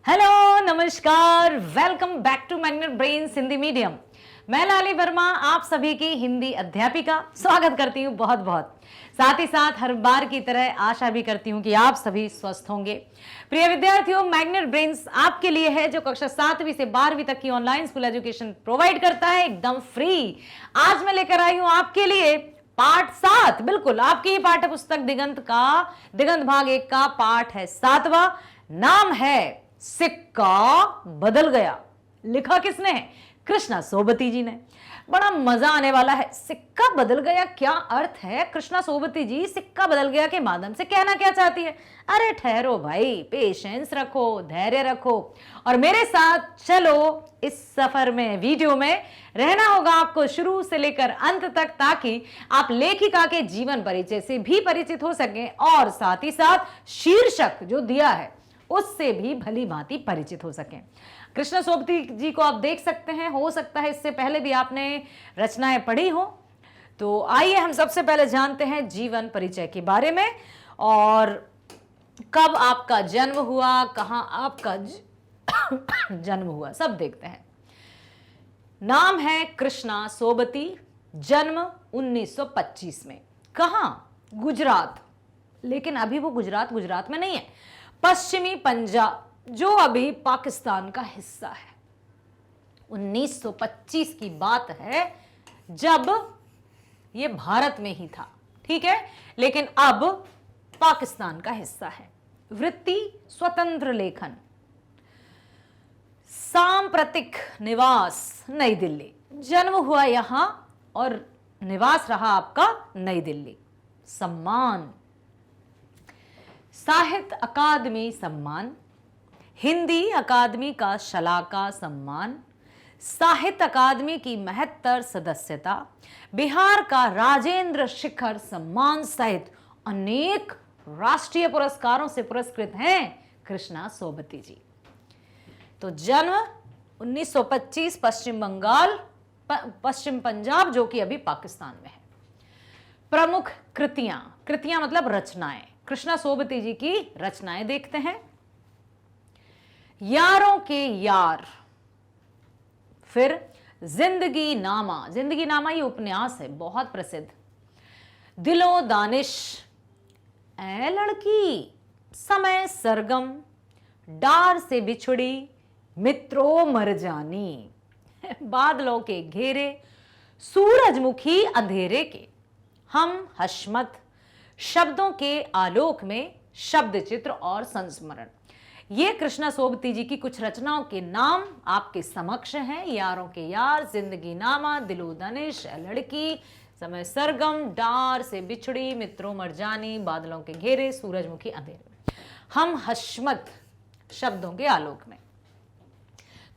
Hello, नमस्कार, welcome back to Magnet Brains Hindi medium. मैं लाली वर्मा आप सभी की हिंदी अध्यापिका स्वागत करती हूँ बहुत बहुत। साथ ही साथ हर बार की तरह आशा भी करती हूँ कि आप सभी स्वस्थ होंगे। प्रिय विद्यार्थियों, मैग्नेट ब्रेन्स आपके लिए है जो कक्षा 7वीं से 12वीं तक की ऑनलाइन स्कूल एजुकेशन प्रोवाइड करता है एकदम फ्री। आज मैं लेकर आई हूँ आपके लिए पाठ 7, बिल्कुल आपकी ही पाठ्य पुस्तक दिगंत भाग 1 का पाठ है 7वां। नाम है सिक्का बदल गया। लिखा किसने है? कृष्णा सोबती जी ने। बड़ा मजा आने वाला है। सिक्का बदल गया क्या अर्थ है? कृष्णा सोबती जी सिक्का बदल गया के माध्यम से कहना क्या चाहती है? अरे ठहरो भाई, पेशेंस रखो, धैर्य रखो और मेरे साथ चलो इस सफर में, वीडियो में रहना होगा आपको शुरू से लेकर अंत तक, ताकि आप लेखिका के जीवन परिचय से भी परिचित हो सकें और साथ ही साथ शीर्षक जो दिया है उससे भी भली भांति परिचित हो सकें। कृष्णा सोबती जी को आप देख सकते हैं, हो सकता है इससे पहले भी आपने रचनाएं पढ़ी हो। तो आइए हम सबसे पहले जानते हैं जीवन परिचय के बारे में और कब आपका जन्म हुआ, कहां आपका जन्म हुआ, सब देखते हैं। नाम है कृष्णा सोबती, जन्म 1925 में। कहां? गुजरात। लेकिन अभी वो गुजरात में नहीं है, पश्चिमी पंजाब जो अभी पाकिस्तान का हिस्सा है। 1925 की बात है जब ये भारत में ही था, ठीक है, लेकिन अब पाकिस्तान का हिस्सा है। वृत्ति स्वतंत्र लेखन। सांप्रतिक निवास नई दिल्ली। जन्म हुआ यहां और निवास रहा आपका नई दिल्ली। सम्मान साहित्य अकादमी सम्मान, हिंदी अकादमी का शलाका सम्मान, साहित्य अकादमी की महत्तर सदस्यता, बिहार का राजेंद्र शिखर सम्मान सहित अनेक राष्ट्रीय पुरस्कारों से पुरस्कृत हैं कृष्णा सोबती जी। तो जन्म 1925, पश्चिम बंगाल, पश्चिम पंजाब जो कि अभी पाकिस्तान में है। प्रमुख कृतियां मतलब रचनाएं। कृष्णा सोबती जी की रचनाएं देखते हैं। यारों के यार, फिर जिंदगी नामा ये उपन्यास है बहुत प्रसिद्ध। दिलो दानिश, ए लड़की, समय सरगम, डार से बिछुड़ी, मित्रों मर जानी, बादलों के घेरे, सूरजमुखी अंधेरे के, हम हशमत, शब्दों के आलोक में, शब्द चित्र और संस्मरण। ये कृष्णा सोबती जी की कुछ रचनाओं के नाम आपके समक्ष हैं। यारों के यार, जिंदगी नामा, दिलो दानिश, लड़की, समय सरगम, डार से बिछड़ी, मित्रों मर जानी, बादलों के घेरे, सूरजमुखी अंधेरे, हम हशमत, शब्दों के आलोक में।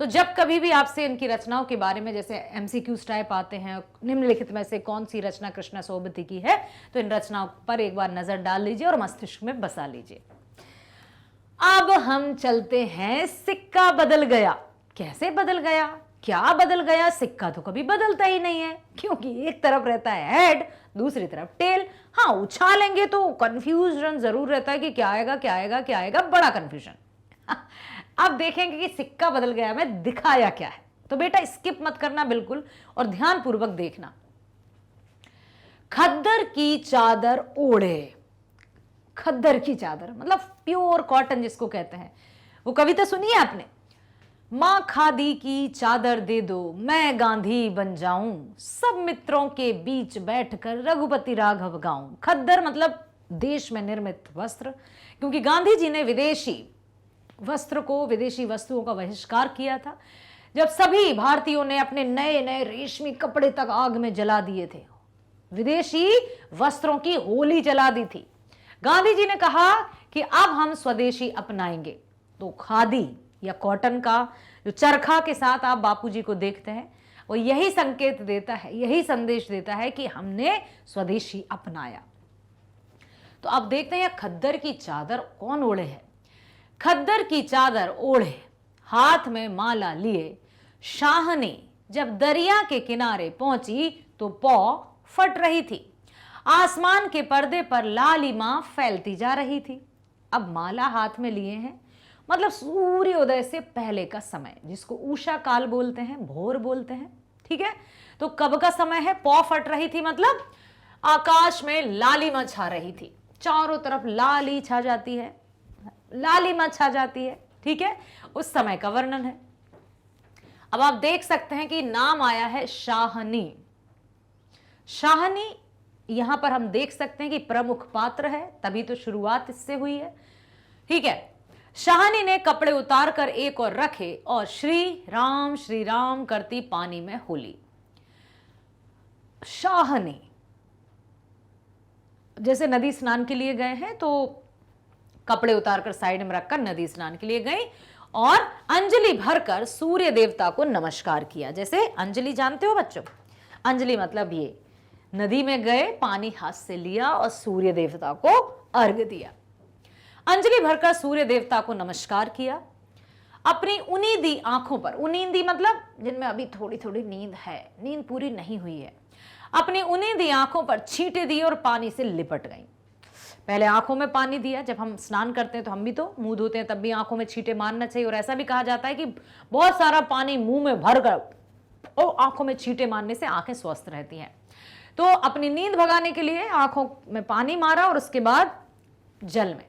तो जब कभी भी आपसे इनकी रचनाओं के बारे में जैसे MCQs टाइप आते हैं, निम्नलिखित में से कौन सी रचना कृष्णा सोबती की है, तो इन रचनाओं पर एक बार नजर डाल लीजिए और मस्तिष्क में बसा लीजिए। अब हम चलते हैं सिक्का बदल गया। कैसे बदल गया, क्या बदल गया? सिक्का तो कभी बदलता ही नहीं है, क्योंकि एक तरफ रहता है हेड, दूसरी तरफ टेल। हाँ, उछालेंगे तो कंफ्यूजन जरूर रहता है कि क्या आएगा क्या आएगा क्या आएगा, बड़ा कंफ्यूजन। अब देखेंगे कि सिक्का बदल गया में दिखाया क्या है। तो बेटा स्किप मत करना बिल्कुल और ध्यानपूर्वक देखना। खद्दर की चादर ओढ़े। खद्दर की चादर मतलब प्योर कॉटन जिसको कहते हैं। वो कविता सुनी है आपने? मां खादी की चादर दे दो, मैं गांधी बन जाऊं, सब मित्रों के बीच बैठकर रघुपति राघव गाऊं। खद्दर मतलब देश में निर्मित वस्त्र, क्योंकि गांधी जी ने विदेशी वस्त्र को, विदेशी वस्तुओं का बहिष्कार किया था। जब सभी भारतीयों ने अपने नए नए रेशमी कपड़े तक आग में जला दिए थे, विदेशी वस्त्रों की होली जला दी थी, गांधी जी ने कहा कि अब हम स्वदेशी अपनाएंगे। तो खादी या कॉटन का जो चरखा के साथ आप बापूजी को देखते हैं, वो यही संकेत देता है, यही संदेश देता है कि हमने स्वदेशी अपनाया। तो अब देखते हैं खद्दर की चादर कौन ओढ़े है। खद्दर की चादर ओढ़े, हाथ में माला लिए, शाहनी जब दरिया के किनारे पहुंची तो पौ फट रही थी। आसमान के पर्दे पर लालिमा फैलती जा रही थी। अब माला हाथ में लिए हैं, मतलब सूर्योदय से पहले का समय, जिसको उषा काल बोलते हैं, भोर बोलते हैं। ठीक है, तो कब का समय है? पौ फट रही थी, मतलब आकाश में लालिमा छा रही थी, चारों तरफ लाली छा जाती है, लालिमा छा जाती है। ठीक है, उस समय का वर्णन है। अब आप देख सकते हैं कि नाम आया है शाहनी। शाहनी यहां पर हम देख सकते हैं कि प्रमुख पात्र है, तभी तो शुरुआत इससे हुई है। ठीक है, शाहनी ने कपड़े उतार कर एक और रखे और श्री राम करती पानी में होली। शाहनी जैसे नदी स्नान के लिए गए हैं तो कपड़े उतारकर साइड में रखकर नदी स्नान के लिए गई और अंजलि भरकर सूर्य देवता को नमस्कार किया। जैसे अंजलि जानते हो बच्चों, अंजलि मतलब ये, नदी में गए, पानी हाथ से लिया और सूर्य देवता को अर्घ्य दिया। अंजलि भरकर सूर्य देवता को नमस्कार किया। अपनी उनींदी आंखों पर, उनींदी मतलब जिनमें अभी थोड़ी थोड़ी नींद है, नींद पूरी नहीं हुई है, अपनी उनींदी आंखों पर छींटे दिए और पानी से लिपट गई। पहले आंखों में पानी दिया, जब हम स्नान करते हैं तो हम भी तो मुंह धोते हैं, तब भी आंखों में छींटे मारना चाहिए। और ऐसा भी कहा जाता है कि बहुत सारा पानी मुंह में भरकर और आंखों में छींटे मारने से आंखें स्वस्थ रहती हैं। तो अपनी नींद भगाने के लिए आंखों में पानी मारा और उसके बाद जल में।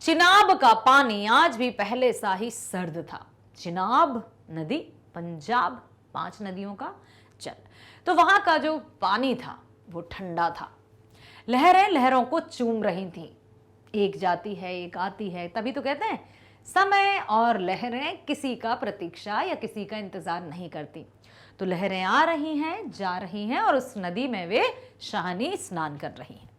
चिनाब का पानी आज भी पहले सा ही सर्द था। चिनाब नदी, पंजाब, 5 नदियों का जल, तो वहां का जो पानी था वो ठंडा था। लहरें लहरों को चूम रही थी, एक जाती है एक आती है, तभी तो कहते हैं समय और लहरें किसी का प्रतीक्षा या किसी का इंतजार नहीं करती। तो लहरें आ रही हैं, जा रही हैं और उस नदी में वे शाहनी स्नान कर रही हैं।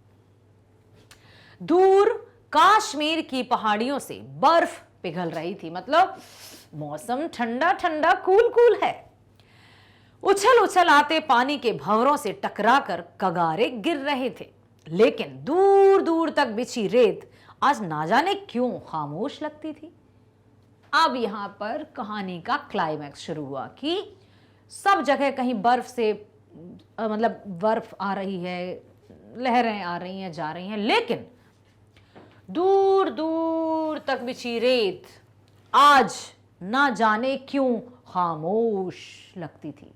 दूर कश्मीर की पहाड़ियों से बर्फ पिघल रही थी, मतलब मौसम ठंडा ठंडा कूल कूल है। उछल उछल आते पानी के भंवरों से टकराकर कगारे गिर रहे थे, लेकिन दूर दूर तक बिछी रेत आज ना जाने क्यों खामोश लगती थी। अब यहां पर कहानी का क्लाइमैक्स शुरू हुआ कि सब जगह कहीं बर्फ से मतलब बर्फ आ रही है, लहरें आ रही हैं, जा रही हैं, लेकिन दूर दूर तक बिछी रेत आज ना जाने क्यों खामोश लगती थी।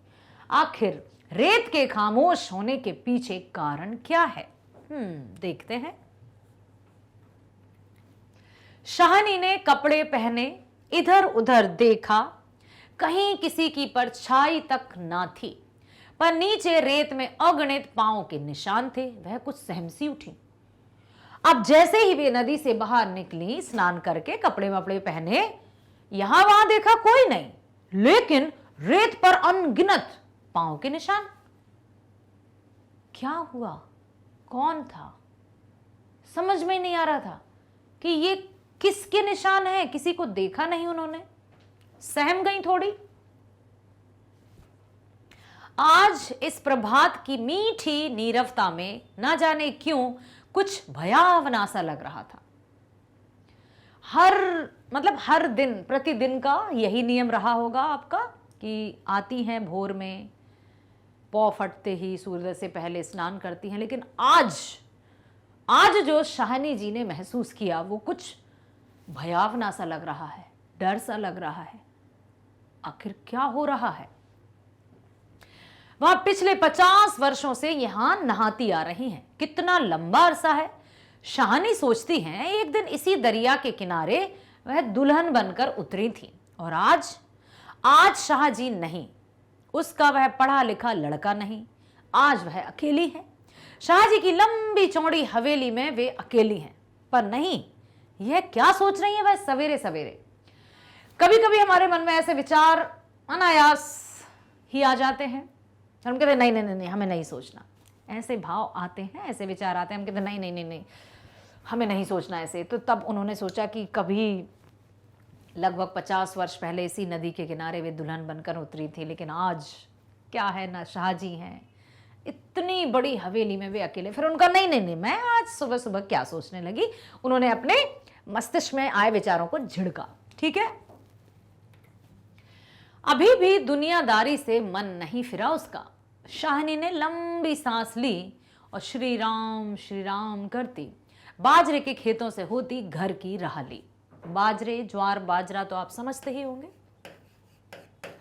आखिर रेत के खामोश होने के पीछे कारण क्या है? देखते हैं। शाहनी ने कपड़े पहने, इधर उधर देखा, कहीं किसी की परछाई तक ना थी, पर नीचे रेत में अगणित पांव के निशान थे। वह कुछ सहमसी उठी। अब जैसे ही वे नदी से बाहर निकली, स्नान करके कपड़े वपड़े पहने, यहां वहां देखा कोई नहीं, लेकिन रेत पर अनगिनत पांव के निशान। क्या हुआ? कौन था? समझ में नहीं आ रहा था कि ये किसके निशान है। किसी को देखा नहीं उन्होंने, सहम गई थोड़ी। आज इस प्रभात की मीठी नीरवता में ना जाने क्यों कुछ भयावना सा लग रहा था। हर दिन प्रतिदिन का यही नियम रहा होगा आपका कि आती हैं भोर में, पौ फटते ही सूर्योदय से पहले स्नान करती हैं, लेकिन आज जो शाहनी जी ने महसूस किया वो कुछ भयावना सा लग रहा है, डर सा लग रहा है। आखिर क्या हो रहा है? वह पिछले 50 वर्षों से यहां नहाती आ रही हैं। कितना लंबा अरसा है। शाहनी सोचती हैं एक दिन इसी दरिया के किनारे वह दुल्हन बनकर उतरी थी, और आज शाहजी नहीं, उसका वह पढ़ा लिखा लड़का नहीं, आज वह अकेली है। शाहजी की लंबी चौड़ी हवेली में वे अकेली हैं। पर नहीं, यह क्या सोच रही है वह सवेरे सवेरे? कभी कभी हमारे मन में ऐसे विचार अनायास ही आ जाते हैं, हम कहते हैं नहीं नहीं नहीं, हमें नहीं सोचना। ऐसे भाव आते हैं, ऐसे विचार आते हैं, हम कहते हैं नहीं नहीं नहीं नहीं, हमें नहीं सोचना ऐसे। तो तब उन्होंने सोचा कि कभी लगभग 50 वर्ष पहले इसी नदी के किनारे वे दुल्हन बनकर उतरी थी, लेकिन आज क्या है ना, शाहजी हैं, इतनी बड़ी हवेली में वे अकेले। फिर उनका नहीं नहीं नहीं, मैं आज सुबह सुबह क्या सोचने लगी। उन्होंने अपने मस्तिष्क में आए विचारों को झिड़का। ठीक है, अभी भी दुनियादारी से मन नहीं फिरा उसका। शाहनी ने लंबी सांस ली और श्री राम करती बाजरे के खेतों से होती घर की राह ली। बाजरे, ज्वार बाजरा तो आप समझते ही होंगे,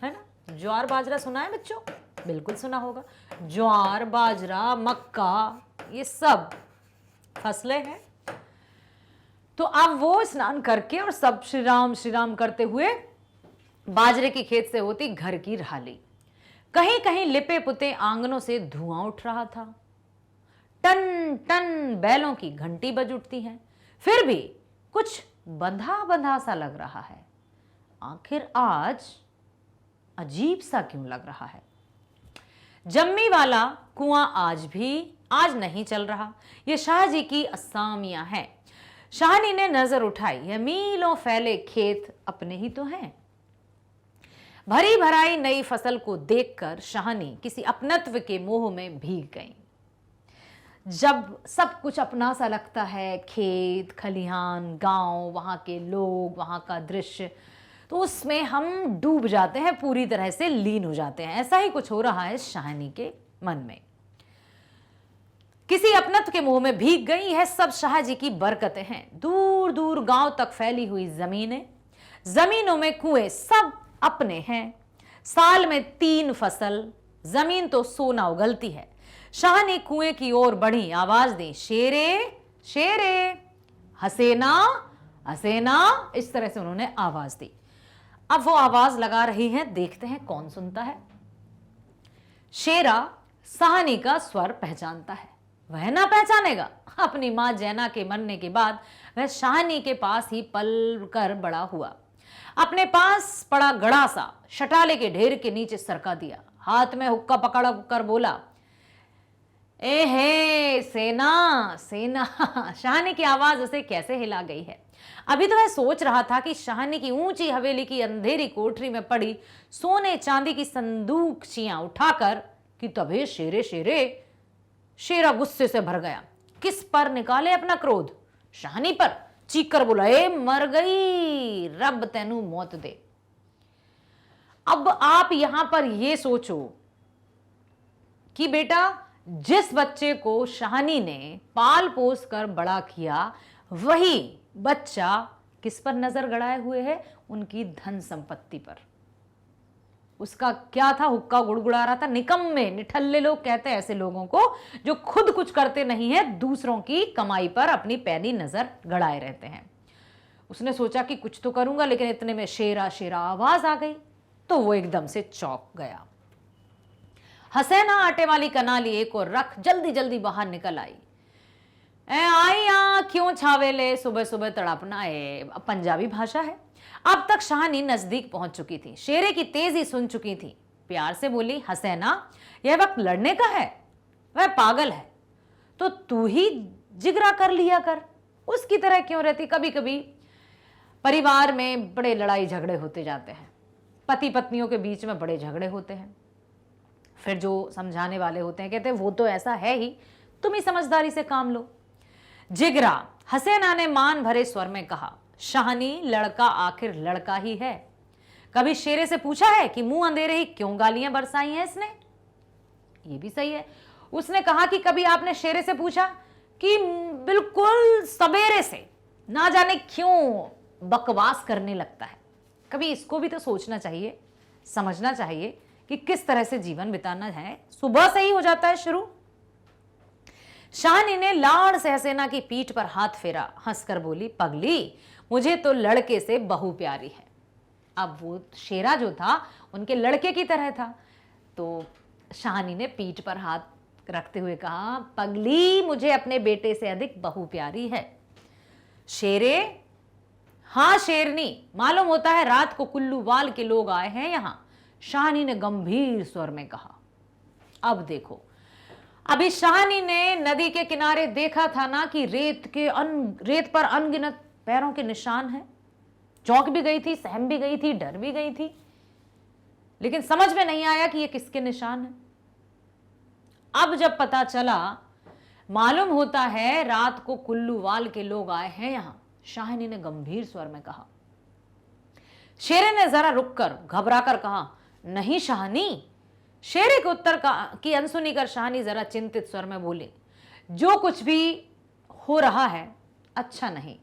है ना। ज्वार बाजरा सुना है बच्चों? बिल्कुल सुना होगा। ज्वार बाजरा मक्का ये सब फसलें हैं। तो अब वो स्नान करके और सब श्री राम करते हुए बाजरे की खेत से होती घर की रहाली। कहीं कहीं लिपे पुते आंगनों से धुआं उठ रहा था। टन टन बैलों की घंटी बज उठती है। फिर भी कुछ बंधा बंधा सा लग रहा है। आखिर आज अजीब सा क्यों लग रहा है? जम्मी वाला कुआं आज नहीं चल रहा। ये शाहजी की असामियां हैं। शाहनी ने नजर उठाई। यह मीलों फैले खेत अपने ही तो हैं। भरी भराई नई फसल को देखकर शाहनी किसी अपनत्व के मोह में भीग गई। जब सब कुछ अपना सा लगता है, खेत खलिहान, गांव, वहां के लोग, वहां का दृश्य, तो उसमें हम डूब जाते हैं, पूरी तरह से लीन हो जाते हैं। ऐसा ही कुछ हो रहा है शाहनी के मन में। किसी अपनत्व के मुंह में भीग गई। है सब शाहजी की बरकतें हैं। दूर दूर गांव तक फैली हुई जमीनें, जमीनों में कुएं, सब अपने हैं। साल में 3 फसल, जमीन तो सोना उगलती है। शाहनी कुएं की ओर बढ़ी, आवाज दी, शेरे शेरे, हसेना हसेना। इस तरह से उन्होंने आवाज दी। अब वो आवाज लगा रही है, देखते हैं कौन सुनता है। शेरा शाहनी का स्वर पहचानता है। वह ना पहचानेगा? अपनी मां जैना के मरने के बाद वह शाहनी के पास ही पल कर बड़ा हुआ। अपने पास पड़ा गड़ा सा शटाले के ढेर के नीचे सरका दिया। हाथ में हुक्का पकड़ कर बोला, ए हे सेना सेना। शाहनी की आवाज उसे कैसे हिला गई है। अभी तो वह सोच रहा था कि शाहनी की ऊंची हवेली की अंधेरी कोठरी में पड़ी सोने चांदी की संदूकचियां उठाकर कि तभी शेरे शेरे। शेरा गुस्से से भर गया। किस पर निकाले अपना क्रोध? शाहनी पर। चीख कर बोला, ए मर गई, रब तेनू मौत दे। अब आप यहां पर यह सोचो कि बेटा, जिस बच्चे को शाहनी ने पाल पोस कर बड़ा किया, वही बच्चा किस पर नजर गड़ाए हुए है? उनकी धन संपत्ति पर। उसका क्या था? हुक्का गुड़गुड़ा रहा था। निकम्मे, निठल्ले लोग कहते हैं ऐसे लोगों को जो खुद कुछ करते नहीं है, दूसरों की कमाई पर अपनी पैनी नजर गड़ाए रहते हैं। उसने सोचा कि कुछ तो करूंगा, लेकिन इतने में शेरा शेरा आवाज आ गई तो वो एकदम से चौंक गया। हसैना आटे वाली कनाली एक और रख जल्दी जल्दी बाहर निकल आई। क्यों छावेले, सुबह सुबह तड़पना है। पंजाबी भाषा है। अब तक शाहनी नजदीक पहुंच चुकी थी, शेरे की तेजी सुन चुकी थी। प्यार से बोली, हसैना, यह वक्त लड़ने का है। वह पागल है तो तू ही जिगरा कर लिया कर, उसकी तरह क्यों रहती। कभी कभी परिवार में बड़े लड़ाई झगड़े होते जाते हैं, पति पत्नियों के बीच में बड़े झगड़े होते हैं। फिर जो समझाने वाले होते हैं कहते हैं वो तो ऐसा है ही, तुम ही समझदारी से काम लो। जिगरा, हसैना ने मान भरे स्वर में कहा। शाहनी, लड़का आखिर लड़का ही है। कभी शेरे से पूछा है कि मुंह अंधेरे ही क्यों गालियां बरसाई हैं इसने? ये भी सही है। उसने कहा कि कभी आपने शेरे से पूछा कि बिल्कुल सवेरे से ना जाने क्यों बकवास करने लगता है? कभी इसको भी तो सोचना चाहिए, समझना चाहिए कि किस तरह से जीवन बिताना है। सुबह से ही हो जाता है शुरू। शाहनी ने लाड़ से हसैना की पीठ पर हाथ फेरा, हंसकर बोली, पगली, मुझे तो लड़के से बहू प्यारी है। अब वो शेरा जो था उनके लड़के की तरह था, तो शाहनी ने पीठ पर हाथ रखते हुए कहा, पगली, मुझे अपने बेटे से अधिक बहू प्यारी है। शेरे, हाँ शेरनी, मालूम होता है रात को कुल्लूवाल के लोग आए हैं यहां। शाहनी ने गंभीर स्वर में कहा। अब देखो, अभी शाहनी ने नदी के किनारे देखा था ना कि रेत पर अनगिनत पैरों के निशान हैं। चौंक भी गई थी, सहम भी गई थी, डर भी गई थी, लेकिन समझ में नहीं आया कि ये किसके निशान हैं। अब जब पता चला, मालूम होता है रात को कुल्लूवाल के लोग आए हैं यहां। शाहनी ने गंभीर स्वर में कहा। शेरे ने जरा रुककर घबराकर कहा, नहीं शाहनी। शेरे के उत्तर की अनसुनी कर शाहनी जरा चिंतित स्वर में बोली, जो कुछ भी हो रहा है अच्छा नहीं।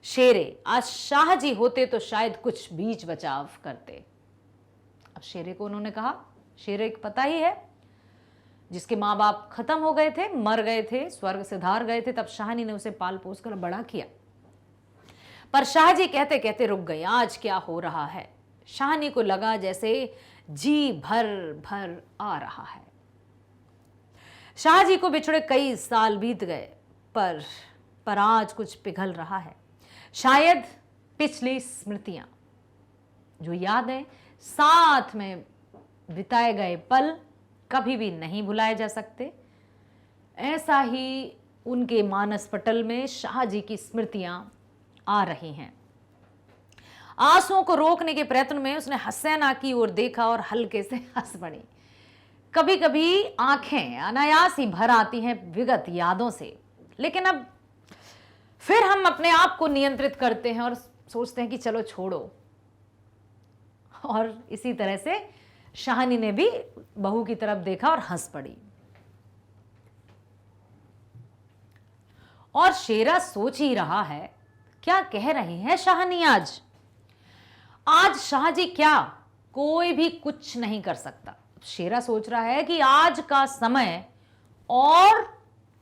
शेरे, आज शाह जी होते तो शायद कुछ बीच बचाव करते। अब शेरे को उन्होंने कहा, शेरे को पता ही है, जिसके माँ बाप खत्म हो गए थे, मर गए थे, स्वर्ग से धार गए थे, तब शाहनी ने उसे पाल पोस कर बड़ा किया। पर शाहजी कहते कहते रुक गए, आज क्या हो रहा है। शाहनी को लगा जैसे जी भर भर आ रहा है। शाहजी को बिछड़े कई साल बीत गए, पर आज कुछ पिघल रहा है। शायद पिछली स्मृतियां, जो यादें, साथ में बिताए गए पल कभी भी नहीं भुलाए जा सकते। ऐसा ही उनके मानस पटल में शाहजी की स्मृतियां आ रही हैं। आंसुओं को रोकने के प्रयत्न में उसने हसैना की ओर देखा और हल्के से हंस पड़ी। कभी कभी आंखें अनायास ही भर आती हैं विगत यादों से, लेकिन अब फिर हम अपने आप को नियंत्रित करते हैं और सोचते हैं कि चलो छोड़ो। और इसी तरह से शाहनी ने भी बहू की तरफ देखा और हंस पड़ी। और शेरा सोच ही रहा है, क्या कह रही है शाहनी आज शाहजी क्या, कोई भी कुछ नहीं कर सकता। शेरा सोच रहा है कि आज का समय और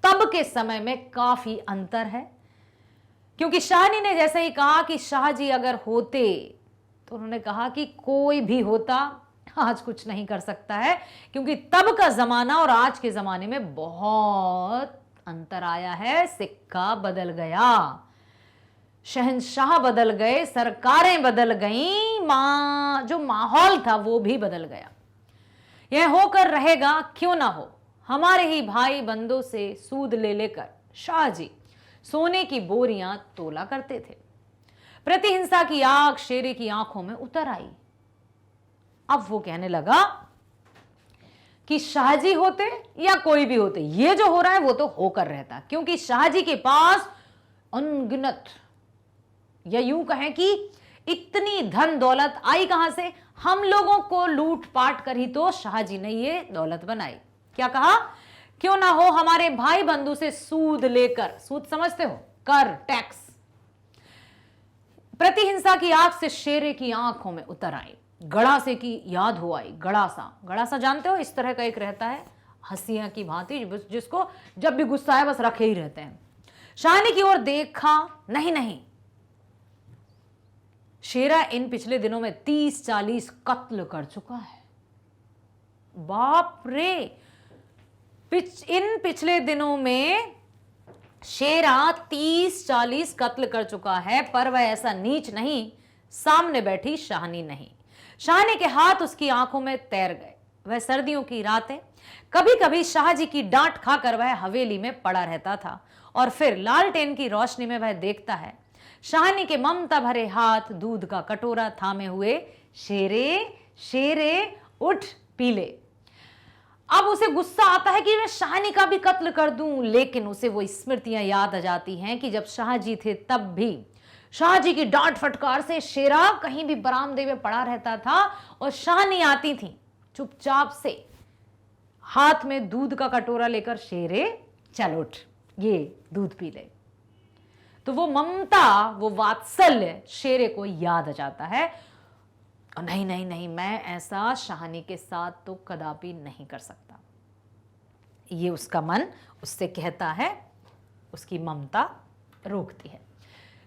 तब के समय में काफी अंतर है, क्योंकि शाहनी ने जैसे ही कहा कि शाहजी अगर होते, तो उन्होंने कहा कि कोई भी होता आज कुछ नहीं कर सकता है, क्योंकि तब का जमाना और आज के जमाने में बहुत अंतर आया है। सिक्का बदल गया, शहंशाह बदल गए, सरकारें बदल गईं, जो माहौल था वो भी बदल गया। यह होकर रहेगा क्यों ना हो। हमारे ही भाई बंदों से सूद ले लेकर शाहजी सोने की बोरियां तोला करते थे। प्रतिहिंसा की आग शेरे की आंखों में उतर आई। अब वो कहने लगा कि शाहजी होते या कोई भी होते, ये जो हो रहा है वो तो होकर रहता, क्योंकि शाहजी के पास अनगिनत, या यूं कहें कि इतनी धन दौलत आई कहां से, हम लोगों को लूट पाट कर ही तो शाहजी ने ये दौलत बनाई। क्या कहा, क्यों ना हो हमारे भाई बंधु से सूद लेकर, सूद समझते हो, कर, टैक्स। प्रतिहिंसा की आग से शेरे की आंखों में उतर आई। गड़ासे की याद हो आई। गड़ासा जानते हो, इस तरह का एक रहता है हंसिया की भांति, जिसको जब भी गुस्सा है बस रखे ही रहते हैं। शाहनी की ओर देखा, नहीं, शेरा इन पिछले दिनों में 30-40 कत्ल कर चुका है। बाप रे, इन पिछले दिनों में शेरा 30-40 कत्ल कर चुका है, पर वह ऐसा नीच नहीं, सामने बैठी शाहनी नहीं। शाहनी के हाथ उसकी आंखों में तैर गए। वह सर्दियों की रातें, कभी कभी शाहजी की डांट खाकर वह हवेली में पड़ा रहता था, और फिर लालटेन की रोशनी में वह देखता है शाहनी के ममता भरे हाथ दूध का कटोरा थामे हुए। शेरे उठ पी ले। अब उसे गुस्सा आता है कि मैं शाहनी का भी कत्ल कर दूं, लेकिन उसे वो स्मृतियां याद आ जाती हैं कि जब शाहजी थे तब भी शाहजी की डांट फटकार से शेरा कहीं भी बरामदे में पड़ा रहता था, और शाहनी आती थी चुपचाप से हाथ में दूध का कटोरा लेकर, शेरे चल उठ, ये दूध पी ले। तो वो ममता, वो वात्सल्य शेरे को याद आ जाता है। और नहीं, मैं ऐसा शाहनी के साथ तो कदापि नहीं कर सकता, ये उसका मन उससे कहता है, उसकी ममता रोकती है।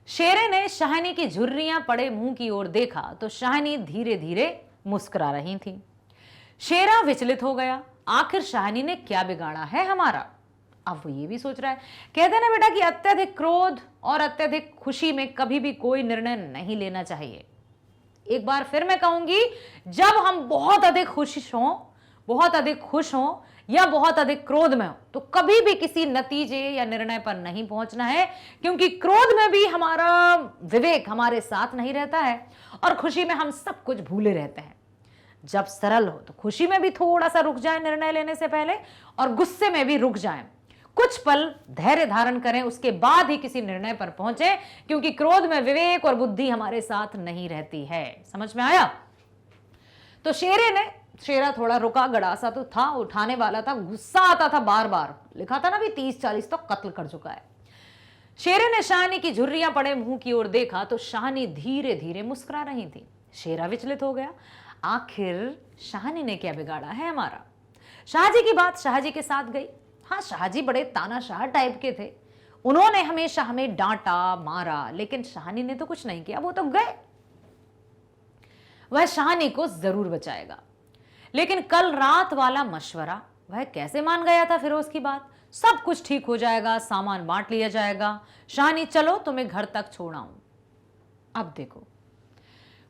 शेरे ने शाहनी की झुर्रियां पड़े मुंह की ओर देखा तो शाहनी धीरे धीरे मुस्कुरा रही थी। शेरा विचलित हो गया, आखिर शाहनी ने क्या बिगाड़ा है हमारा। अब वो ये भी सोच रहा है, कहते ना बेटा कि अत्यधिक क्रोध और अत्यधिक खुशी में कभी भी कोई निर्णय नहीं लेना चाहिए। एक बार फिर मैं कहूंगी, जब हम बहुत अधिक खुश हों या बहुत अधिक क्रोध में हो, तो कभी भी किसी नतीजे या निर्णय पर नहीं पहुंचना है, क्योंकि क्रोध में भी हमारा विवेक हमारे साथ नहीं रहता है, और खुशी में हम सब कुछ भूले रहते हैं। जब सरल हो तो खुशी में भी थोड़ा सा रुक जाए निर्णय लेने से पहले, और गुस्से में भी रुक जाएं, कुछ पल धैर्य धारण करें, उसके बाद ही किसी निर्णय पर पहुंचे, क्योंकि क्रोध में विवेक और बुद्धि हमारे साथ नहीं रहती है। समझ में आया। तो शेरा थोड़ा रुका, गड़ासा तो था, उठाने वाला था, गुस्सा आता था बार बार, लिखा था ना भी 30-40 तो कत्ल कर चुका है। शेरे ने शाहनी की झुर्रियां पड़े मुंह की ओर देखा तो शाहनी धीरे धीरे मुस्कुरा रही थी। शेरा विचलित हो गया, आखिर शाहनी ने क्या बिगाड़ा है हमारा। शाहजी की बात शाहजी के साथ गई। हाँ, शाहजी बड़े तानाशाह टाइप के थे, उन्होंने हमेशा हमें डांटा मारा, लेकिन शाहनी ने तो कुछ नहीं किया, वो तो गए। वह शाहनी को जरूर बचाएगा। लेकिन कल रात वाला मशवरा, वह कैसे मान गया था फिरोज की बात। सब कुछ ठीक हो जाएगा, सामान बांट लिया जाएगा। शाहनी चलो तुम्हें घर तक छोड़ाऊं। अब देखो,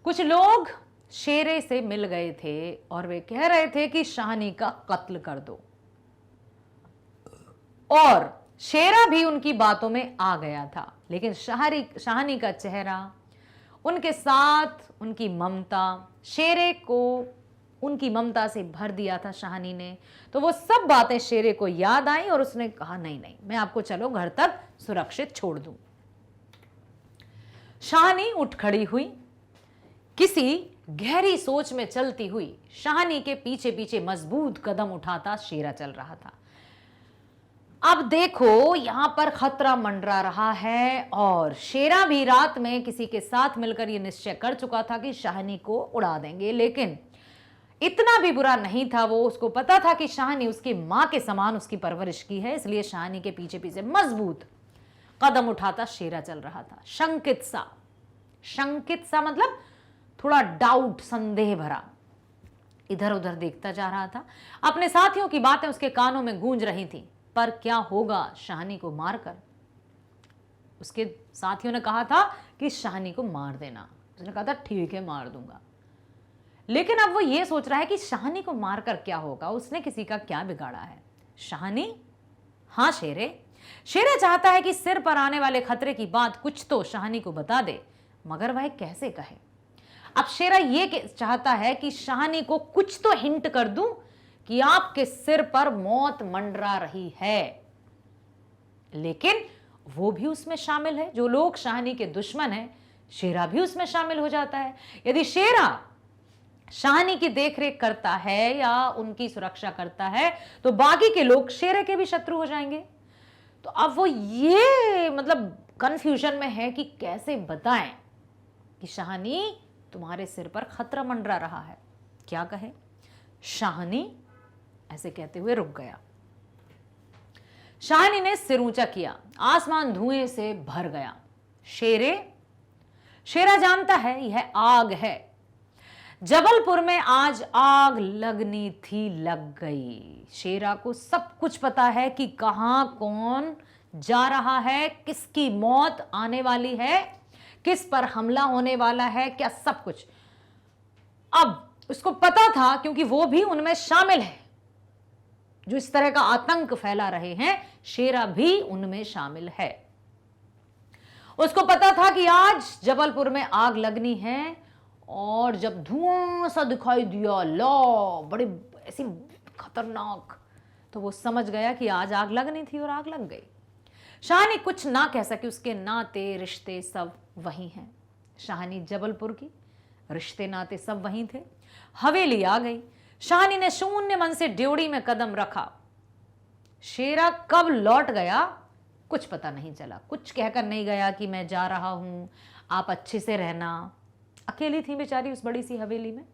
कुछ लोग शेरे से मिल गए थे और वे कह रहे थे कि शाहनी का कत्ल कर दो, और शेरा भी उनकी बातों में आ गया था। लेकिन शाहनी का चेहरा, उनके साथ उनकी ममता, शेरे को उनकी ममता से भर दिया था शाहनी ने। तो वो सब बातें शेरे को याद आई और उसने कहा नहीं नहीं, मैं आपको चलो घर तक सुरक्षित छोड़ दूं। शाहनी उठ खड़ी हुई, किसी गहरी सोच में चलती हुई। शाहनी के पीछे पीछे मजबूत कदम उठाता शेरा चल रहा था। अब देखो, यहां पर खतरा मंडरा रहा है और शेरा भी रात में किसी के साथ मिलकर यह निश्चय कर चुका था कि शाहनी को उड़ा देंगे। लेकिन इतना भी बुरा नहीं था वो, उसको पता था कि शाहनी उसकी मां के समान उसकी परवरिश की है, इसलिए शाहनी के पीछे पीछे मजबूत कदम उठाता शेरा चल रहा था। शंकित सा मतलब थोड़ा डाउट, संदेह भरा, इधर उधर देखता जा रहा था। अपने साथियों की बातें उसके कानों में गूंज रही थी। पर क्या होगा शाहनी को मारकर। उसके साथियों ने कहा था कि शाहनी को मार देना, उसने कहा था ठीक है मार दूंगा। लेकिन अब वो ये सोच रहा है कि शाहनी को मारकर क्या होगा, उसने किसी का क्या बिगाड़ा है। शाहनी, हाँ शेरे चाहता है कि सिर पर आने वाले खतरे की बात कुछ तो शाहनी को बता दे, मगर वह कैसे कहे। अब शेरा ये चाहता है कि शाहनी को कुछ तो हिंट कर दूं कि आपके सिर पर मौत मंडरा रही है। लेकिन वो भी उसमें शामिल है, जो लोग शाहनी के दुश्मन हैं, शेरा भी उसमें शामिल हो जाता है। यदि शेरा शाहनी की देखरेख करता है या उनकी सुरक्षा करता है तो बाकी के लोग शेरे के भी शत्रु हो जाएंगे। तो अब वो ये मतलब कंफ्यूजन में है कि कैसे बताएं कि शाहनी तुम्हारे सिर पर खतरा मंडरा रहा है, क्या कहे। शाहनी ऐसे कहते हुए रुक गया। शाहनी ने सिर ऊंचा किया, आसमान धुएं से भर गया। शेरा जानता है यह आग है। जबलपुर में आज आग लगनी थी, लग गई। शेरा को सब कुछ पता है कि कहां कौन जा रहा है, किसकी मौत आने वाली है, किस पर हमला होने वाला है, क्या सब कुछ अब उसको पता था, क्योंकि वो भी उनमें शामिल है जो इस तरह का आतंक फैला रहे हैं। शेरा भी उनमें शामिल है। उसको पता था कि आज जबलपुर में आग लगनी है, और जब धुआं सा दिखाई दिया, लो बड़ी ऐसी खतरनाक, तो वो समझ गया कि आज आग लगनी थी और आग लग गई। शाहनी कुछ ना कह सकी, उसके नाते रिश्ते सब वही हैं। शाहनी जबलपुर की, रिश्ते नाते सब वहीं थे। हवेली आ गई। शाहनी ने शून्य मन से ड्योढ़ी में कदम रखा। शेरा कब लौट गया कुछ पता नहीं चला। कुछ कहकर नहीं गया कि मैं जा रहा हूं, आप अच्छे से रहना। अकेली थी बेचारी उस बड़ी सी हवेली में।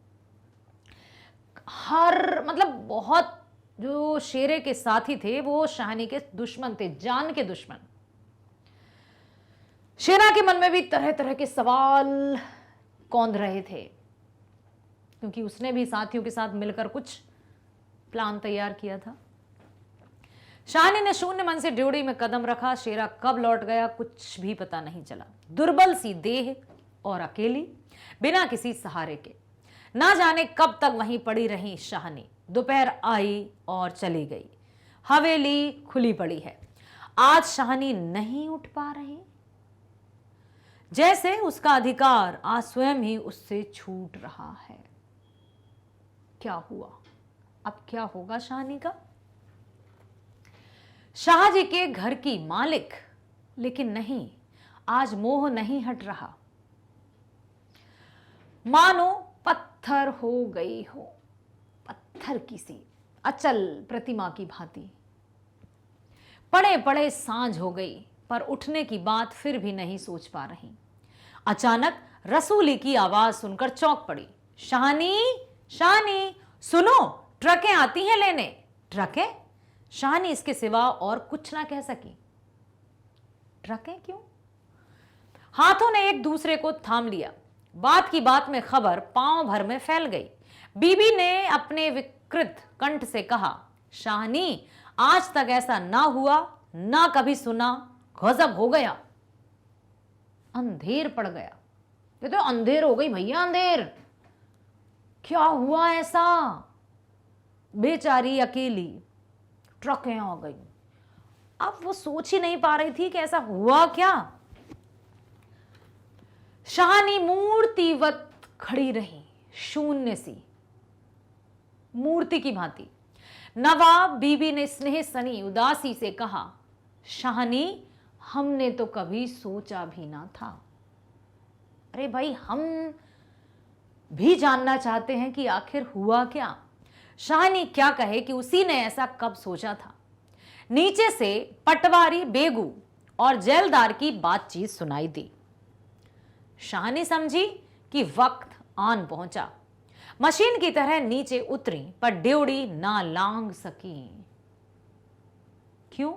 हर मतलब बहुत जो शेरे के साथी थे वो शाहनी के दुश्मन थे, जान के दुश्मन। शेरा के मन में भी तरह तरह के सवाल कौंध रहे थे, क्योंकि उसने भी साथियों के साथ मिलकर कुछ प्लान तैयार किया था। शाहनी ने शून्य मन से ड्योढ़ी में कदम रखा। शेरा कब लौट गया कुछ भी पता नहीं चला। दुर्बल सी देह और अकेली, बिना किसी सहारे के, ना जाने कब तक वहीं पड़ी रही शाहनी। दोपहर आई और चली गई। हवेली खुली पड़ी है। आज शाहनी नहीं उठ पा रही, जैसे उसका अधिकार आज स्वयं ही उससे छूट रहा है। क्या हुआ, अब क्या होगा शाहनी का। शाहजी के घर की मालिक, लेकिन नहीं, आज मोह नहीं हट रहा। मानो पत्थर हो गई हो, पत्थर की सी अचल प्रतिमा की भांति। पड़े पड़े सांझ हो गई, पर उठने की बात फिर भी नहीं सोच पा रही। अचानक रसूली की आवाज सुनकर चौंक पड़ी। शाहानी, शाहानी, सुनो, ट्रकें आती हैं लेने। ट्रकें? शाहानी इसके सिवा और कुछ ना कह सकी। ट्रकें क्यों? हाथों ने एक दूसरे को थाम लिया। बात की बात में खबर पांव भर में फैल गई। बीबी ने अपने विकृत कंठ से कहा, शाहानी, आज तक ऐसा ना हुआ, ना कभी सुना। गजब हो गया। अंधेर पड़ गया। ये तो अंधेर हो गई भैया, अंधेर। क्या हुआ ऐसा? बेचारी अकेली, ट्रकें आ गई। अब वो सोच ही नहीं पा रही थी कि ऐसा हुआ क्या। शाहानी मूर्तिवत खड़ी रही, शून्य सी, मूर्ति की भांति। नवाब बीबी ने स्नेह सनी उदासी से कहा, शाहानी, हमने तो कभी सोचा भी ना था। अरे भाई, हम भी जानना चाहते हैं कि आखिर हुआ क्या। शाहानी क्या कहे कि उसी ने ऐसा कब सोचा था। नीचे से पटवारी बेगू और जेलदार की बातचीत सुनाई दी। शाहानी समझी कि वक्त आन पहुंचा। मशीन की तरह नीचे उतरी, पर ड्योढ़ी ना लांग सकी। क्यों?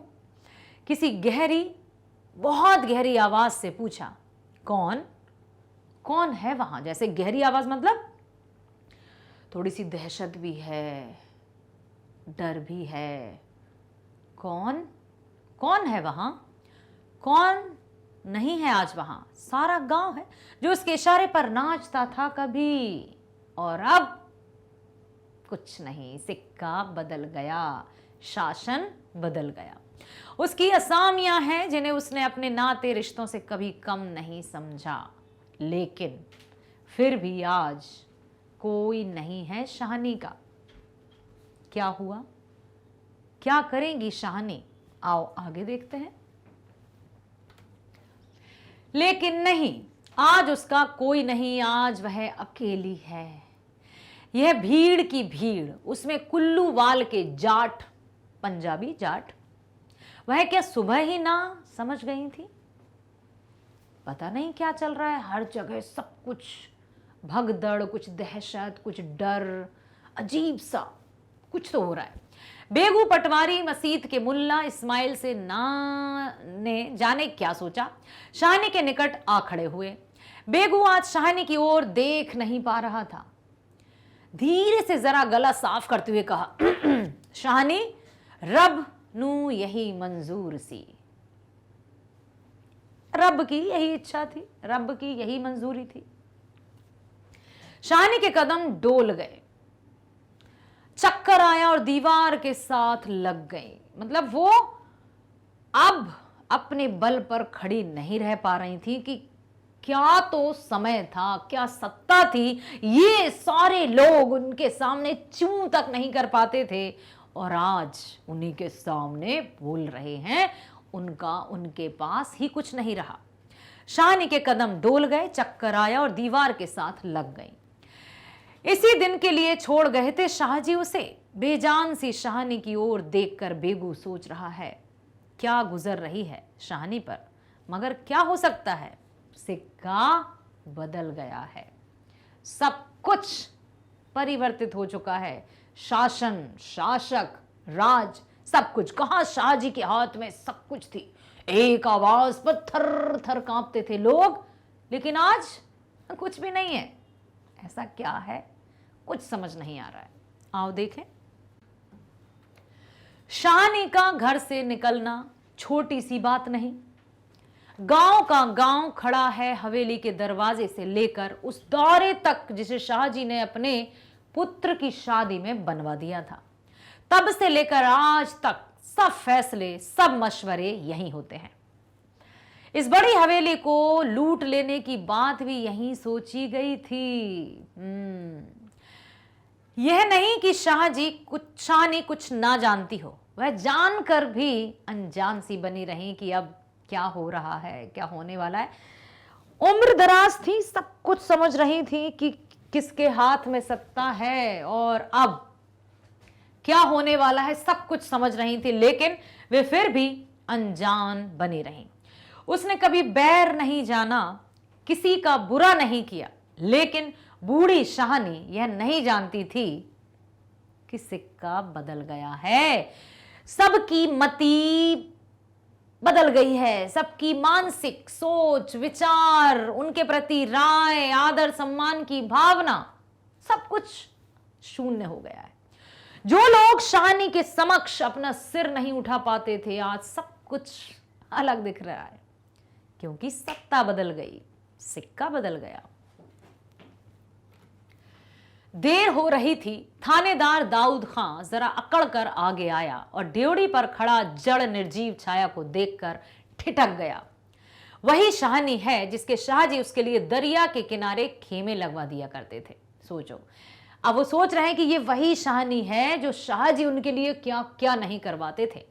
किसी गहरी, बहुत गहरी आवाज से पूछा, कौन? कौन है वहां? जैसे गहरी आवाज मतलब थोड़ी सी दहशत भी है, डर भी है। कौन? कौन है वहां? कौन नहीं है आज वहां? सारा गांव है जो उसके इशारे पर नाचता था कभी, और अब कुछ नहीं। सिक्का बदल गया, शासन बदल गया। उसकी असामियां हैं जिन्हें उसने अपने नाते रिश्तों से कभी कम नहीं समझा, लेकिन फिर भी आज कोई नहीं है शाहानी का। क्या हुआ? क्या करेंगी शाहानी? आओ आगे देखते हैं। लेकिन नहीं, आज उसका कोई नहीं, आज वह अकेली है। यह भीड़ की भीड़, उसमें कुल्लू वाल के जाट, पंजाबी जाट, वह क्या सुबह ही ना समझ गई थी? पता नहीं क्या चल रहा है, हर जगह सब कुछ भगदड़, कुछ दहशत, कुछ डर, अजीब सा कुछ तो हो रहा है। बेगू पटवारी मसीत के मुल्ला इस्माइल से ने जाने क्या सोचा, शाहानी के निकट आ खड़े हुए। बेगू आज शाहानी की ओर देख नहीं पा रहा था। धीरे से जरा गला साफ करते हुए कहा, शाहानी, रब नू यही मंजूर सी। रब की यही इच्छा थी, रब की यही मंजूरी थी। शाहानी के कदम डोल गए, चक्कर आया और दीवार के साथ लग गई। मतलब वो अब अपने बल पर खड़ी नहीं रह पा रही थी कि क्या तो समय था, क्या सत्ता थी। ये सारे लोग उनके सामने चूं तक नहीं कर पाते थे, और आज उन्हीं के सामने बोल रहे हैं। उनका उनके पास ही कुछ नहीं रहा। शाहानी के कदम डोल गए, चक्कर आया और दीवार के साथ लग गई। इसी दिन के लिए छोड़ गए थे शाहजी उसे। बेजान सी शाहानी की ओर देखकर बेगू सोच रहा है, क्या गुजर रही है शाहानी पर, मगर क्या हो सकता है। सिक्का बदल गया है, सब कुछ परिवर्तित हो चुका है। शासन, शासक, राज, सब कुछ। कहां शाहजी के हाथ में सब कुछ थी। एक आवाज पर थर थर कांपते थे लोग, लेकिन आज कुछ भी नहीं है। ऐसा क्या है, कुछ समझ नहीं आ रहा है। आओ देखें। शाहानी का घर से निकलना छोटी सी बात नहीं। गांव का गांव खड़ा है हवेली के दरवाजे से लेकर उस दौरे तक जिसे शाहजी ने अपने पुत्र की शादी में बनवा दिया था। तब से लेकर आज तक सब फैसले, सब मशवरे यहीं होते हैं। इस बड़ी हवेली को लूट लेने की बात भी यहीं सोची गई थी। यह नहीं कि शाहानी कुछ ना जानती हो, वह जानकर भी अनजान सी बनी रही कि अब क्या हो रहा है, क्या होने वाला है। उम्र दराज थी, सब कुछ समझ रही थी कि किसके हाथ में सत्ता है और अब क्या होने वाला है, सब कुछ समझ रही थी, लेकिन वे फिर भी अनजान बनी रही। उसने कभी बैर नहीं जाना, किसी का बुरा नहीं किया, लेकिन बूढ़ी शाहनी यह नहीं जानती थी कि सिक्का बदल गया है। सबकी मति बदल गई है, सबकी मानसिक सोच विचार, उनके प्रति राय, आदर सम्मान की भावना, सब कुछ शून्य हो गया है। जो लोग शाहनी के समक्ष अपना सिर नहीं उठा पाते थे, आज सब कुछ अलग दिख रहा है, क्योंकि सत्ता बदल गई, सिक्का बदल गया। देर हो रही थी। थानेदार दाऊद खां जरा अकड़ कर आगे आया और ड्योढ़ी पर खड़ा जड़ निर्जीव छाया को देखकर ठिठक गया। वही शाहनी है जिसके शाहजी उसके लिए दरिया के किनारे खेमे लगवा दिया करते थे। सोचो, अब वो सोच रहे हैं कि ये वही शाहनी है जो शाहजी उनके लिए क्या क्या नहीं करवाते थे।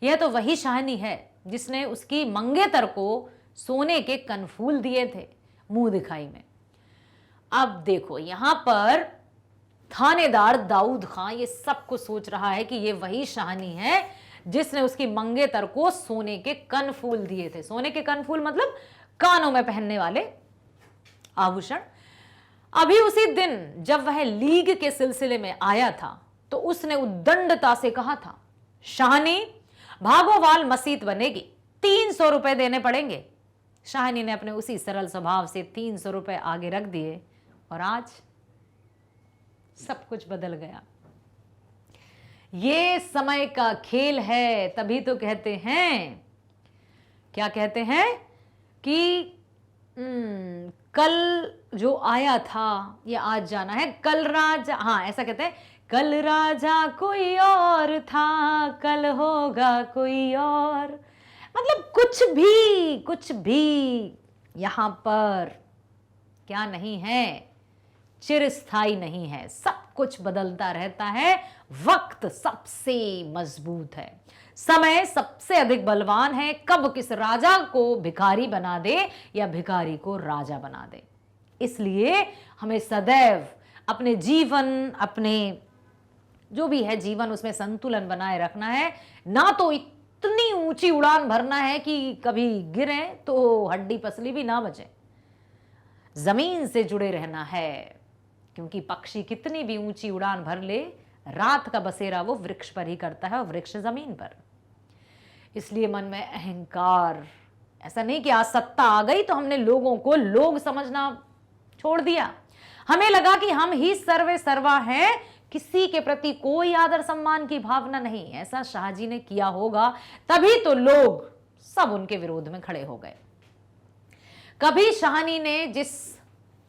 यह तो वही शाहनी है जिसने उसकी मंगेतर को सोने के कनफूल दिए थे मुंह दिखाई में। अब देखो, यहां पर थानेदार दाऊद खां ये सब कुछ सोच रहा है कि ये वही शाहनी है जिसने उसकी मंगेतर को सोने के कनफूल दिए थे। सोने के कनफूल मतलब कानों में पहनने वाले आभूषण। अभी उसी दिन जब वह लीग के सिलसिले में आया था तो उसने उद्दंडता से कहा था, शाहनी भागोवाल मसीत बनेगी, 300 रुपए देने पड़ेंगे। शाहनी ने अपने उसी सरल स्वभाव से 300 रुपए आगे रख दिए और आज सब कुछ बदल गया। ये समय का खेल है, तभी तो कहते हैं, क्या कहते हैं कि कल जो आया था ये आज जाना है। कल राजा, हाँ ऐसा कहते हैं, कल राजा कोई और था, कल होगा कोई और। मतलब कुछ भी यहां पर क्या नहीं है, चिरस्थायी नहीं है, सब कुछ बदलता रहता है। वक्त सबसे मजबूत है, समय सबसे अधिक बलवान है। कब किस राजा को भिखारी बना दे या भिखारी को राजा बना दे। इसलिए हमें सदैव अपने जीवन, अपने जो भी है जीवन, उसमें संतुलन बनाए रखना है। ना तो इतनी ऊंची उड़ान भरना है कि कभी गिरे तो हड्डी पसली भी ना बचे। जमीन से जुड़े रहना है, क्योंकि पक्षी कितनी भी ऊंची उड़ान भर ले, रात का बसेरा वो वृक्ष पर ही करता है और वृक्ष जमीन पर। इसलिए मन में अहंकार, ऐसा नहीं कि आज सत्ता आ गई तो हमने लोगों को लोग समझना छोड़ दिया। हमें लगा कि हम ही सर्वे सर्वा हैं, किसी के प्रति कोई आदर सम्मान की भावना नहीं। ऐसा शाहजी ने किया होगा, तभी तो लोग सब उनके विरोध में खड़े हो गए। कभी शाहनी ने जिस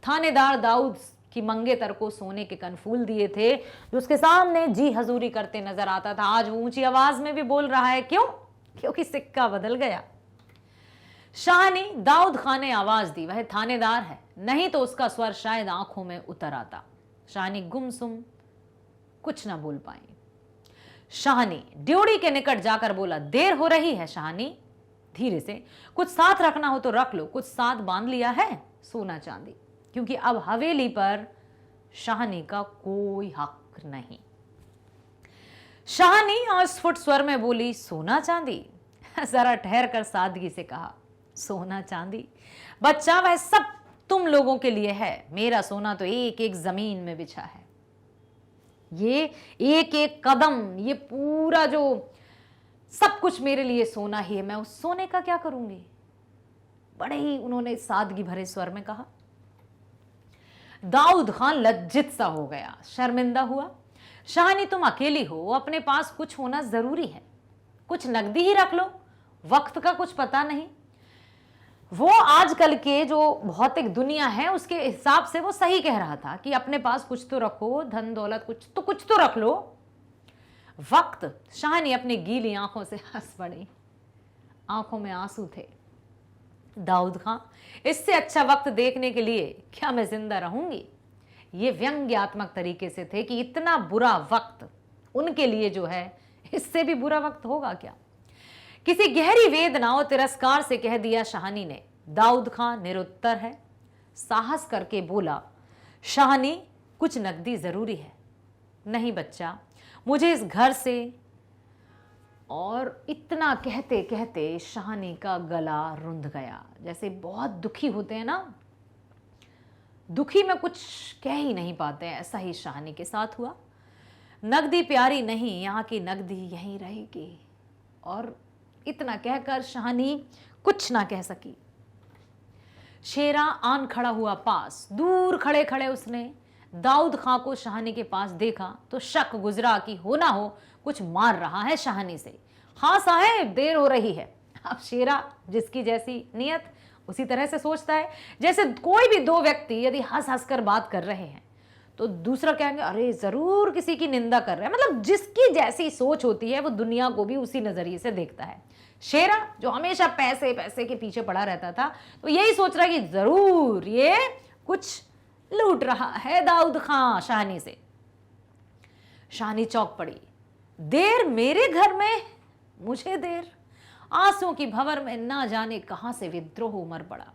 थानेदार दाऊद की मंगेतर को सोने के कनफूल दिए थे, जो उसके सामने जी हजूरी करते नजर आता था, आज वो ऊंची आवाज में भी बोल रहा है। क्यों? क्योंकि सिक्का बदल गया। शाहनी दाऊद खान ने आवाज दी, वह थानेदार है, नहीं तो उसका स्वर शायद आंखों में उतर आता। शाहनी गुमसुम कुछ ना बोल पाई। शाहनी ड्योढ़ी के निकट जाकर बोला, देर हो रही है शाहनी, धीरे से, कुछ साथ रखना हो तो रख लो। कुछ साथ बांध लिया है? सोना चांदी, क्योंकि अब हवेली पर शाहनी का कोई हक नहीं। शाहनी अस्फुट स्वर में बोली, सोना चांदी? जरा ठहर कर सादगी से कहा, सोना चांदी बच्चा वह सब तुम लोगों के लिए है, मेरा सोना तो एक एक जमीन में बिछा है। ये एक एक कदम, ये पूरा जो सब कुछ मेरे लिए सोना ही है, मैं उस सोने का क्या करूंगी? बड़े ही उन्होंने सादगी भरे स्वर में कहा। दाऊद खान लज्जित सा हो गया, शर्मिंदा हुआ। शाहनी तुम अकेली हो, अपने पास कुछ होना जरूरी है, कुछ नकदी ही रख लो, वक्त का कुछ पता नहीं। वो आजकल के जो भौतिक दुनिया है उसके हिसाब से वो सही कह रहा था कि अपने पास कुछ तो रखो, धन दौलत कुछ तो रख लो। वक्त, शाहनी अपनी गीली आंखों से हंस पड़ी, आंखों में आंसू थे। दाऊद खां, इससे अच्छा वक्त देखने के लिए क्या मैं जिंदा रहूंगी? ये व्यंग्यात्मक तरीके से थे कि इतना बुरा वक्त उनके लिए जो है, इससे भी बुरा वक्त होगा क्या? किसी गहरी वेदना और तिरस्कार से कह दिया शाहनी ने। दाऊद खां निरुत्तर है, साहस करके बोला, शाहनी कुछ नकदी जरूरी है। नहीं बच्चा, मुझे इस घर से और इतना कहते कहते शाहनी का गला रुंध गया, जैसे बहुत दुखी होते हैं ना, दुखी में कुछ कह ही नहीं पाते हैं, ऐसा ही शाहनी के साथ हुआ। नगदी प्यारी नहीं, यहाँ की नगदी यहीं रहेगी। और इतना कहकर शाहनी कुछ ना कह सकी। शेरा आन खड़ा हुआ पास, दूर खड़े खड़े उसने दाऊद खां को शाहनी के पास देखा तो शक गुजरा कि हो ना हो कुछ मार रहा है शाहनी से। हाँ साहेब, देर हो रही है। अब शेरा जिसकी जैसी नियत उसी तरह से सोचता है। जैसे कोई भी दो व्यक्ति यदि हंस हंस कर बात कर रहे हैं तो दूसरा कहेंगे अरे जरूर किसी की निंदा कर रहे हैं। मतलब जिसकी जैसी सोच होती है वो दुनिया को भी उसी नजरिए से देखता है। शेरा जो हमेशा पैसे पैसे के पीछे पड़ा रहता था तो यही सोच रहा है कि जरूर ये कुछ लूट रहा है दाऊद खां शाहनी से। शाहनी चौंक पड़ी। देर मेरे घर में, मुझे देर? आंसुओं की भंवर में ना जाने कहां से विद्रोह उमड़ पड़ा।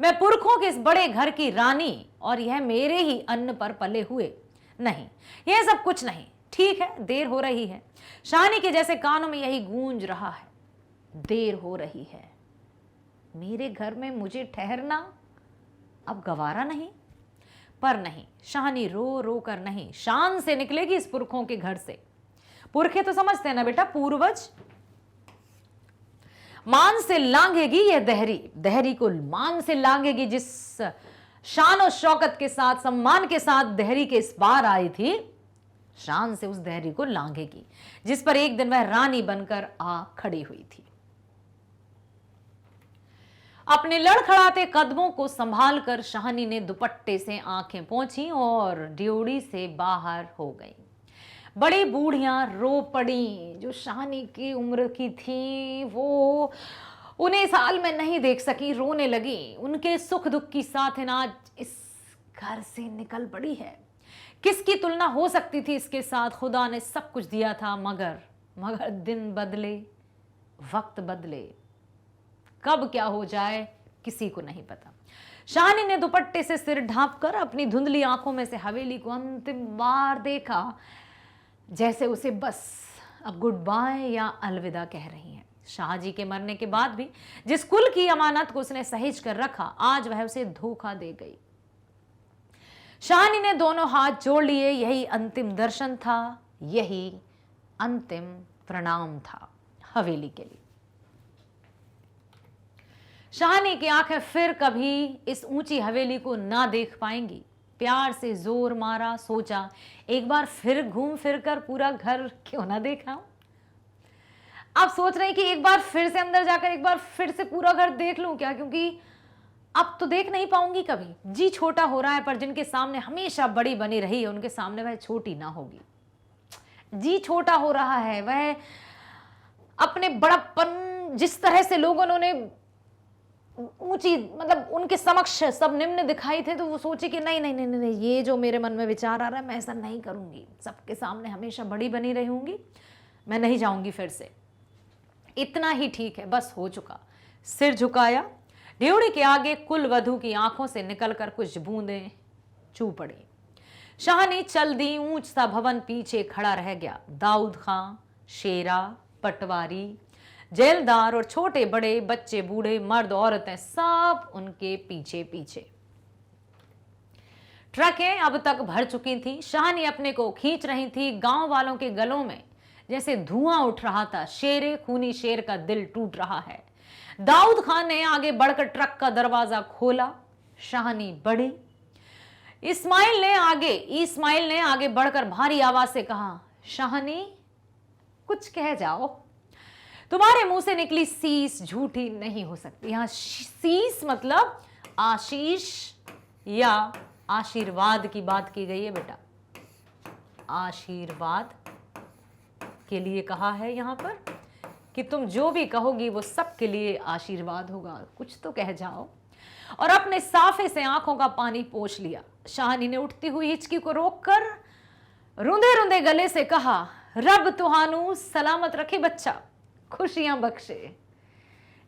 मैं पुरखों के इस बड़े घर की रानी और यह मेरे ही अन्न पर पले हुए। नहीं, यह सब कुछ नहीं। ठीक है, देर हो रही है। शाहनी के जैसे कानों में यही गूंज रहा है, देर हो रही है। मेरे घर में मुझे ठहरना अब गवारा नहीं। पर नहीं, शाहनी रो रो कर नहीं, शान से निकलेगी इस पुरखों के घर से। पुरखे तो समझते हैं ना बेटा, पूर्वज। मान से लांघेगी यह दहरी, दहरी को मान से लांघेगी। जिस शान और शौकत के साथ, सम्मान के साथ दहरी के इस बार आई थी, शान से उस दहरी को लांघेगी जिस पर एक दिन वह रानी बनकर आ खड़ी हुई थी। अपने लड़खड़ाते कदमों को संभालकर शाहनी ने दुपट्टे से आंखें पोंछी और ड्योढ़ी से बाहर हो गई। बड़ी बूढ़ियां रो पड़ी। जो शाहनी की उम्र की थी वो उन्हें इस हाल में नहीं देख सकी, रोने लगी। उनके सुख दुख की साथिन आज इस घर से निकल पड़ी है। किसकी तुलना हो सकती थी इसके साथ? खुदा ने सब कुछ दिया था, मगर दिन बदले, वक्त बदले, कब क्या हो जाए किसी को नहीं पता। शाहनी ने दुपट्टे से सिर ढांपकर अपनी धुंधली आंखों में से हवेली को अंतिम बार देखा, जैसे उसे बस अब गुड बाय या अलविदा कह रही हैं। शाहजी के मरने के बाद भी जिस कुल की अमानत को उसने सहेज कर रखा, आज वह उसे धोखा दे गई। शाहनी ने दोनों हाथ जोड़ लिए। यही अंतिम दर्शन था, यही अंतिम प्रणाम था हवेली के लिए। शाहनी की आंखें फिर कभी इस ऊंची हवेली को ना देख पाएंगी। प्यार से जोर मारा, सोचा एक बार फिर घूम फिर कर पूरा घर क्यों ना देखा। अब सोच रहे हैं कि एक बार फिर से अंदर जाकर एक बार फिर से पूरा घर देख लूं क्या, क्योंकि अब तो देख नहीं पाऊंगी कभी। जी छोटा हो रहा है, पर जिनके सामने हमेशा बड़ी बनी रही है उनके सामने वह छोटी ना होगी। जी छोटा हो रहा है, वह अपने बड़प्पन जिस तरह से लोगों ने ऊंची, मतलब उनके समक्ष सब निम्न दिखाई थे, तो वो सोचे कि नहीं नहीं नहीं नहीं, ये जो मेरे मन में विचार आ रहा है मैं ऐसा नहीं करूंगी। सबके सामने हमेशा बड़ी बनी रहूंगी, मैं नहीं जाऊंगी फिर से। इतना ही ठीक है, बस हो चुका। सिर झुकाया। ड्योढ़ी के आगे कुल वधू की आंखों से निकलकर कुछ बूंदें चू पड़ी। शाहनी चल दी। ऊंच सा भवन पीछे खड़ा रह गया। दाऊद खां, शेरा, पटवारी, जेलदार और छोटे बड़े, बच्चे बूढ़े, मर्द औरतें सब उनके पीछे पीछे। ट्रकें अब तक भर चुकी थी। शाहनी अपने को खींच रही थी। गांव वालों के गलों में जैसे धुआं उठ रहा था। शेरे खूनी शेर का दिल टूट रहा है। दाऊद खान ने आगे बढ़कर ट्रक का दरवाजा खोला। शाहनी बढ़ी। इस्माइल ने आगे बढ़कर भारी आवाज से कहा, शाहनी कुछ कह जाओ। तुम्हारे मुंह से निकली सीस झूठी नहीं हो सकती। यहां सीस मतलब आशीष या आशीर्वाद की बात की गई है बेटा। आशीर्वाद के लिए कहा है यहां पर कि तुम जो भी कहोगी वो सबके लिए आशीर्वाद होगा। कुछ तो कह जाओ। और अपने साफे से आंखों का पानी पोंछ लिया। शाहनी ने उठती हुई हिचकी को रोककर रुंधे रुंधे गले से कहा, रब तुहानू सलामत रखे बच्चा, खुशियां बख्शे।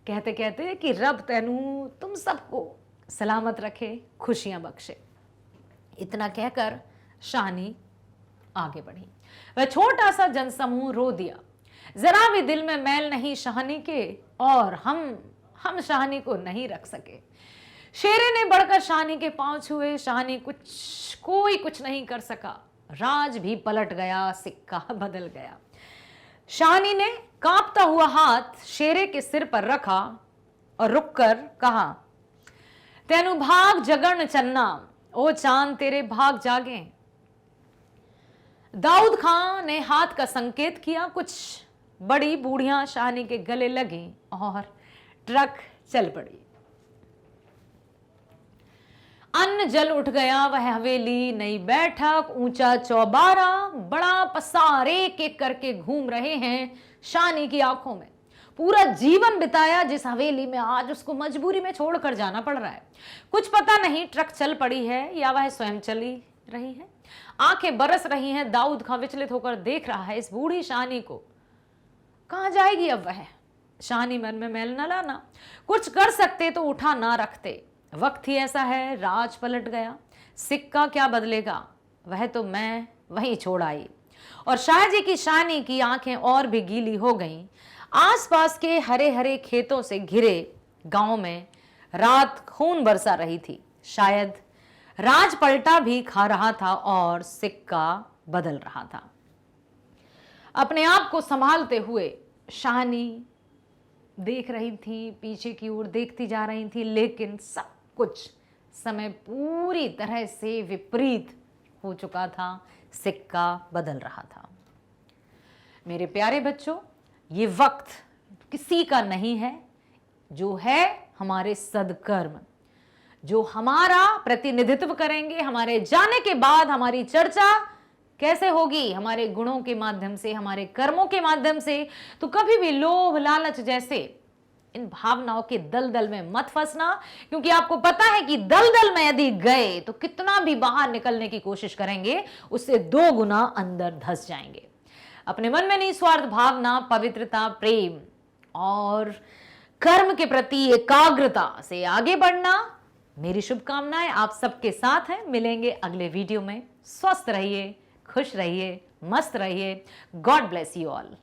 कहते कहते कि रब तैनू तुम सबको सलामत रखे, खुशियां बख्शे। इतना कहकर शाहनी आगे बढ़ी। वह छोटा सा जनसमूह रो दिया। जरा भी दिल में मैल नहीं शाहनी के, और हम शाहनी को नहीं रख सके। शेरे ने बढ़कर शाहनी के पांव छुए, शाहनी कोई कुछ नहीं कर सका। राज भी पलट गया, सिक्का बदल गया। शाहनी ने कांपता हुआ हाथ शेरे के सिर पर रखा और रुककर कहा, तेनु भाग जगन चन्ना, ओ चांद तेरे भाग जागे। दाऊद खां ने हाथ का संकेत किया। कुछ बड़ी बूढ़ियां शाहनी के गले लगी और ट्रक चल पड़ी। अन्न जल उठ गया वह हवेली, नई बैठक, ऊंचा चौबारा, बड़ा पसार एक एक करके घूम रहे हैं शाहनी की आंखों में। पूरा जीवन बिताया जिस हवेली में, आज उसको मजबूरी में छोड़कर जाना पड़ रहा है। कुछ पता नहीं ट्रक चल पड़ी है या वह स्वयं चली रही है। आंखें बरस रही हैं। दाऊद खां विचलित होकर देख रहा है इस बूढ़ी शाहनी को। कहां जाएगी अब वह? शाहनी मन में मैल न लाना, कुछ कर सकते तो उठा ना रखते। वक्त ही ऐसा है, राज पलट गया, सिक्का क्या बदलेगा, वह तो मैं वहीं छोड़ आई। और शाहजी की शाहनी की आंखें और भी गीली हो गईं। आसपास के हरे हरे खेतों से घिरे गांव में रात खून बरसा रही थी। शायद राज पलटा भी खा रहा था और सिक्का बदल रहा था। अपने आप को संभालते हुए शाहनी देख रही थी, पीछे की ओर देखती जा रही थी, लेकिन सब कुछ समय पूरी तरह से विपरीत हो चुका था। सिक्का बदल रहा था। मेरे प्यारे बच्चों, ये वक्त किसी का नहीं है, जो है हमारे सद्कर्म, जो हमारा प्रतिनिधित्व करेंगे। हमारे जाने के बाद हमारी चर्चा कैसे होगी? हमारे गुणों के माध्यम से, हमारे कर्मों के माध्यम से। तो कभी भी लोभ लालच जैसे इन भावनाओं के दलदल में मत फंसना, क्योंकि आपको पता है कि दलदल में यदि गए तो कितना भी बाहर निकलने की कोशिश करेंगे, उससे 2 गुना अंदर धंस जाएंगे। अपने मन में निस्वार्थ भावना, पवित्रता, प्रेम और कर्म के प्रति एकाग्रता से आगे बढ़ना, मेरी शुभकामनाएं आप सबके साथ हैं। मिलेंगे अगले वीडियो में। स्वस्थ रहिए, खुश रहिए, मस्त रहिए। God bless you all.